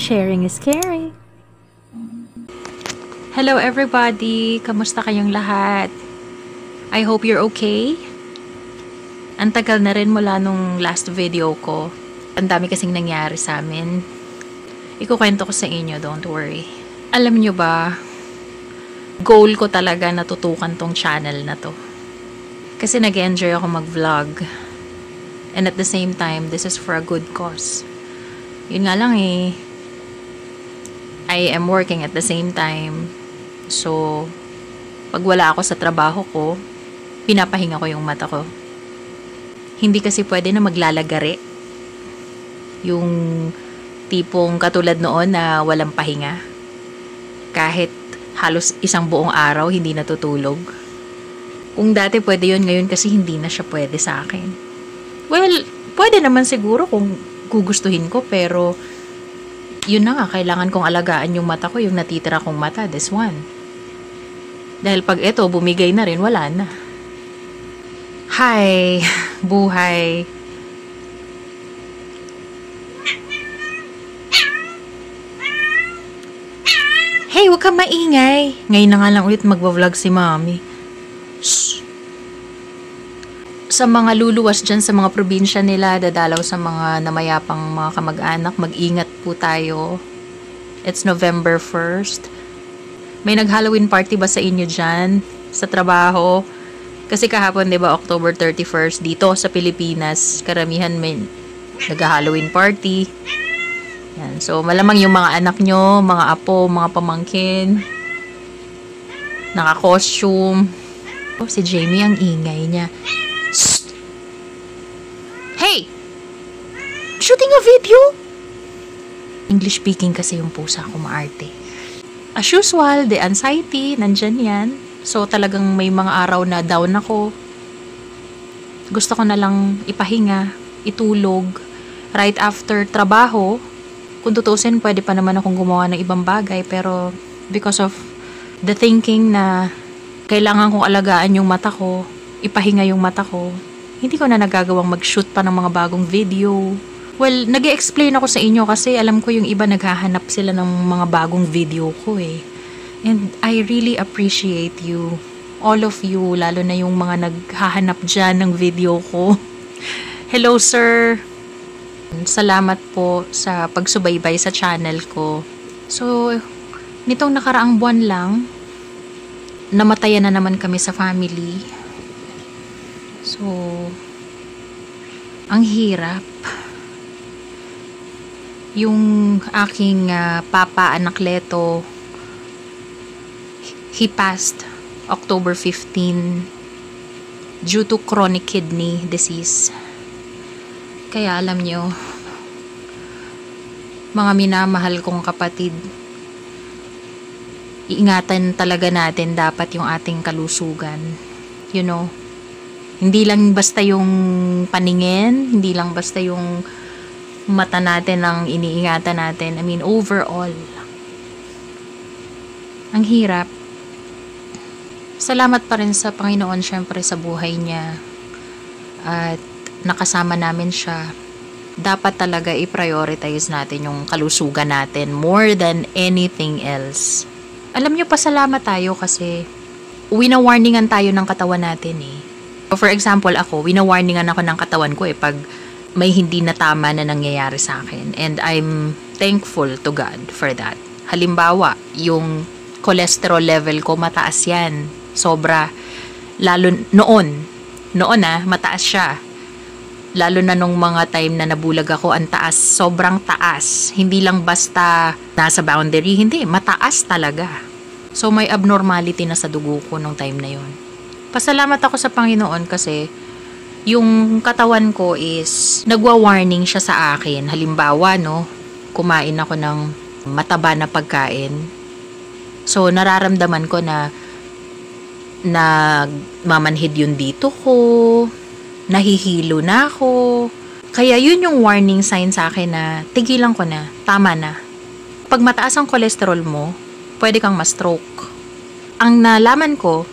Sharing is caring. Hello everybody! Kamusta kayong lahat? I hope you're okay. Ang tagal na rin mula nung last video ko. Ang dami kasing nangyari sa amin. Ikukwento ko sa inyo, don't worry. Alam nyo ba, goal ko talaga natutukan tong channel na to. Kasi nag-enjoy ako mag-vlog. And at the same time, this is for a good cause. Yun nga lang I am working at the same time. So, pag wala ako sa trabaho ko, pinapahinga ko yung mata ko. Hindi kasi pwede na maglalagari. Yung tipong katulad noon na walang pahinga. Kahit halos isang buong araw, hindi natutulog. Kung dati pwede yun, ngayon kasi hindi na siya pwede sa akin. Well, pwede naman siguro kung gugustuhin ko, pero yun na nga, kailangan kong alagaan yung mata ko, yung natitira kong mata, this one. Dahil pag ito, bumigay na rin, wala na. Hi, buhay. Hey, huwag kang maingay. Ngayon na nga lang ulit magbablog si Mami. Shh. Sa mga luluwas dyan sa mga probinsya nila, dadalaw sa mga namayapang mga kamag-anak, mag-ingat po tayo. It's November 1st. May nag-Halloween party ba sa inyo dyan? Sa trabaho? Kasi kahapon, di ba, October 31st, dito sa Pilipinas, karamihan may nag-Halloween party. Yan. So, malamang yung mga anak nyo, mga apo, mga pamangkin, naka-costume. Oh, si Jamie, ang ingay niya. Shh! Hey! Shooting a video? English speaking kasi yung pusa ko, maarte. As usual, the anxiety, nandyan yan. So, talagang may mga araw na down ako. Gusto ko na lang ipahinga, itulog. Right after trabaho, kung tutusin, pwede pa naman akong gumawa ng ibang bagay. Pero, because of the thinking na kailangan kong alagaan yung mata ko, ipahinga yung mata ko, hindi ko na nagagawang mag-shoot pa ng mga bagong video. Well, nag-i-explain ako sa inyo kasi alam ko yung iba naghahanap sila ng mga bagong video ko eh. And I really appreciate you. All of you, lalo na yung mga naghahanap dyan ng video ko. Hello, sir! Salamat po sa pagsubaybay sa channel ko. So, nitong nakaraang buwan lang, namatayan na naman kami sa family. So, ang hirap. Yung aking papa, Anakleto, he passed October 15 due to chronic kidney disease. Kaya alam nyo, mga minamahal kong kapatid, iingatan talaga natin dapat yung ating kalusugan. You know, hindi lang basta yung paningin, hindi lang basta yung mata natin ang iniingatan natin. I mean, overall. Ang hirap. Salamat pa rin sa Panginoon, syempre, sa buhay niya. At nakasama namin siya. Dapat talaga i-prioritize natin yung kalusugan natin more than anything else. Alam nyo, pasalamat tayo kasi wina-warningan tayo ng katawan natin eh. For example, ako, wina-warningan ako ng katawan ko eh pag may hindi na tama na nangyayari sa akin. And I'm thankful to God for that. Halimbawa, yung cholesterol level ko, mataas yan. Sobra. Lalo noon, mataas siya. Lalo na nung mga time na nabulag ako, ang taas, sobrang taas. Hindi lang basta nasa boundary, hindi, mataas talaga. So may abnormality na sa dugo ko nung time na yon. Pasalamat ako sa Panginoon kasi yung katawan ko is nagwa-warning siya sa akin. Halimbawa, kumain ako ng mataba na pagkain. So nararamdaman ko na nagmamanhid yung dito ko, nahihilo na ako. Kaya yun yung warning sign sa akin na tigilan ko na, tama na. Pag mataas ang cholesterol mo, pwede kang ma-stroke. Ang nalaman ko,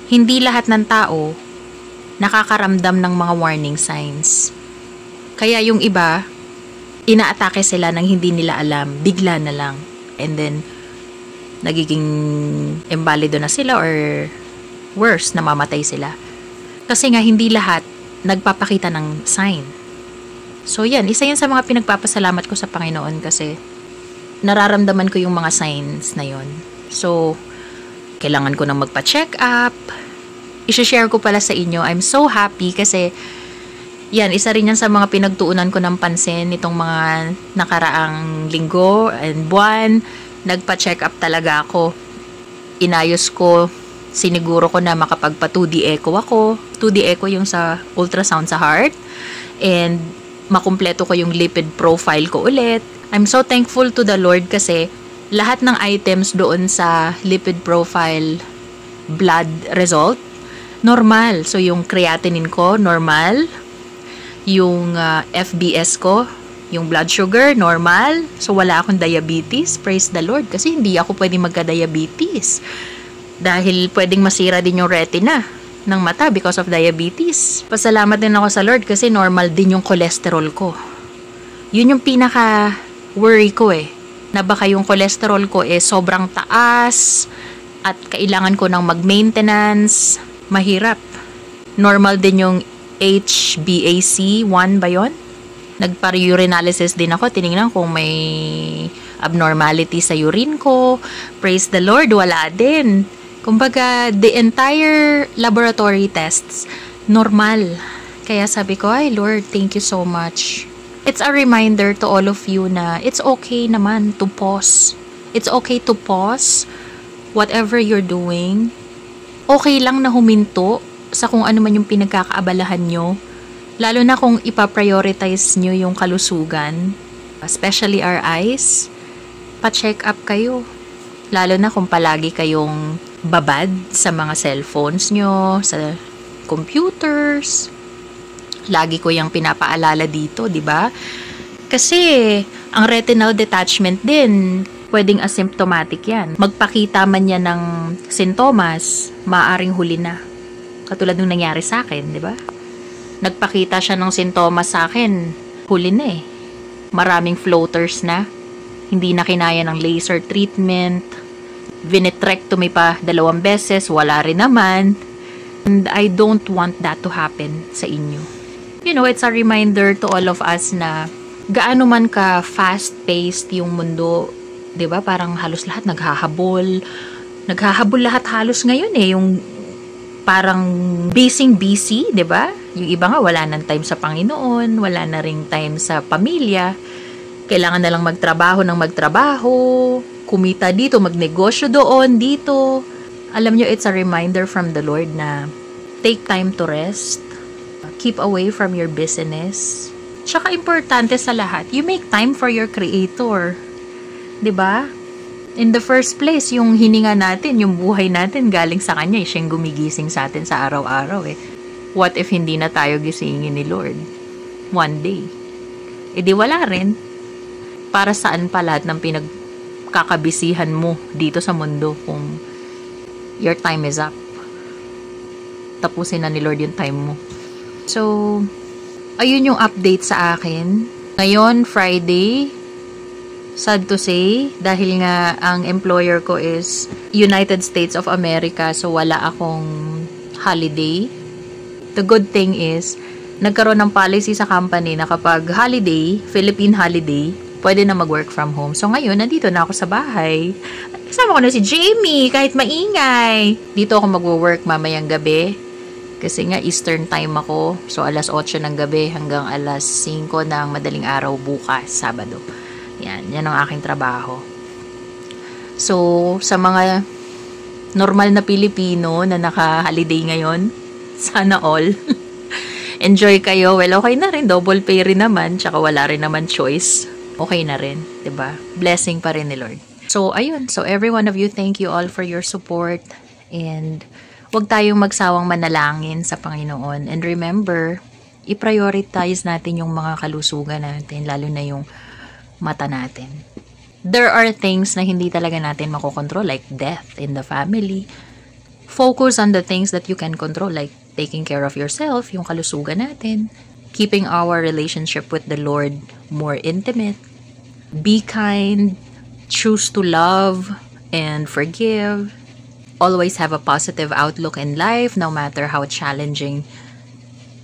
hindi lahat ng tao nakakaramdam ng mga warning signs. Kaya yung iba, inaatake sila nang hindi nila alam, bigla na lang. And then, nagiging embalido na sila or worse, namamatay sila. Kasi nga, hindi lahat nagpapakita ng sign. So, yan. Isa yan sa mga pinagpapasalamat ko sa Panginoon kasi nararamdaman ko yung mga signs na yon. So, kailangan ko nang magpa-check up. I-share ko pala sa inyo. I'm so happy kasi yan, isa rin yan sa mga pinagtuunan ko ng pansin nitong mga nakaraang linggo and buwan. Nagpa-check up talaga ako. Inayos ko, siniguro ko na makapagpa 2D echo ako. 2D echo yung sa ultrasound sa heart. And makumpleto ko yung lipid profile ko ulit. I'm so thankful to the Lord kasi lahat ng items doon sa lipid profile blood result, normal. So yung creatinine ko, normal. Yung FBS ko, yung blood sugar, normal. So, wala akong diabetes. Praise the Lord. Kasi hindi ako pwedeng magka-diabetes. Dahil pwedeng masira din yung retina ng mata because of diabetes. Pasalamat din ako sa Lord kasi normal din yung cholesterol ko. Yun yung pinaka-worry ko na baka yung cholesterol ko sobrang taas at kailangan ko ng mag-maintenance. Mahirap. Normal din yung HbAc1 ba yun? Nagpa-urinalysis din ako. Tinignan kung may abnormality sa urine ko. Praise the Lord, wala din. Kumbaga, the entire laboratory tests, normal. Kaya sabi ko, ay Lord, thank you so much. It's a reminder to all of you na it's okay naman to pause. It's okay to pause whatever you're doing. Okay lang na huminto sa kung ano man yung pinagkakaabalahan nyo. Lalo na kung ipaprioritize nyo yung kalusugan, especially our eyes, pa-check up kayo. Lalo na kung palagi kayong babad sa mga cellphones nyo, sa computers. Lagi ko yung pinapaalala dito, di ba? Kasi ang retinal detachment din, pwedeng asymptomatic yan. Magpakita man yan ng sintomas, maaaring huli na. Katulad nung nangyari sa akin, di ba? Nagpakita siya ng sintomas sa akin, huli na Maraming floaters na. Hindi na kinaya ng laser treatment. Vinitrectomy pa 2 beses, wala rin naman. And I don't want that to happen sa inyo. You know, it's a reminder to all of us na gaano man ka fast-paced yung mundo, 'di ba? Parang halos lahat naghahabol. Naghahabol lahat halos ngayon yung parang busy, 'di ba? Yung iba nga wala nang time sa Panginoon, wala na ring time sa pamilya. Kailangan na lang magtrabaho, kumita dito, magnegosyo doon, dito. Alam nyo, it's a reminder from the Lord na take time to rest, keep away from your business. Tsaka importante sa lahat, you make time for your Creator. 'Di ba? In the first place, yung hininga natin, yung buhay natin, galing sa Kanya. Siyang gumigising sa atin sa araw-araw What if hindi na tayo gisingin ni Lord? One day. Di wala rin. Para saan pa lahat ng pinagkakabisihan mo dito sa mundo kung your time is up? Tapusin na ni Lord yung time mo. So, ayun yung update sa akin. Ngayon, Friday, sad to say, dahil nga ang employer ko is United States of America, so wala akong holiday. The good thing is, nagkaroon ng policy sa company na kapag holiday, Philippine holiday, pwede na mag-work from home. So ngayon, nandito na ako sa bahay. Kasama ko na si Jamie, kahit maingay. Dito ako mag-work mamayang gabi. Kasi nga, Eastern time ako. So, alas 8 ng gabi hanggang alas 5 ng madaling araw bukas, Sabado. Yan ang aking trabaho. So, sa mga normal na Pilipino na naka-holiday ngayon, sana all. Enjoy kayo. Well, okay na rin. Double pay rin naman. Tsaka wala rin naman choice. Okay na rin. 'Di ba? Blessing pa rin ni Lord. So, ayun. So, every one of you, thank you all for your support. And, huwag tayong magsawang manalangin sa Panginoon. And remember, i-prioritize natin yung mga kalusugan natin, lalo na yung mata natin. There are things na hindi talaga natin makokontrol, like death in the family. Focus on the things that you can control, like taking care of yourself, yung kalusugan natin. keeping our relationship with the Lord more intimate. Be kind, choose to love and forgive. Always have a positive outlook in life, no matter how challenging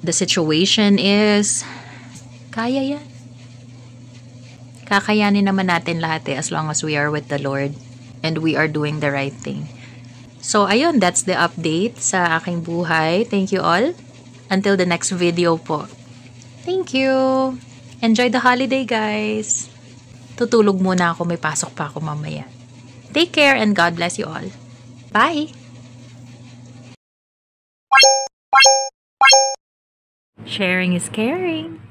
the situation is. Kaya yan. Kakayanin naman natin lahat as long as we are with the Lord and we are doing the right thing. So, ayun, that's the update sa aking buhay. Thank you all. Until the next video po. Thank you. Enjoy the holiday, guys. Tutulog muna ako. May pasok pa ako mamaya. Take care and God bless you all. Bye! Sharing is caring.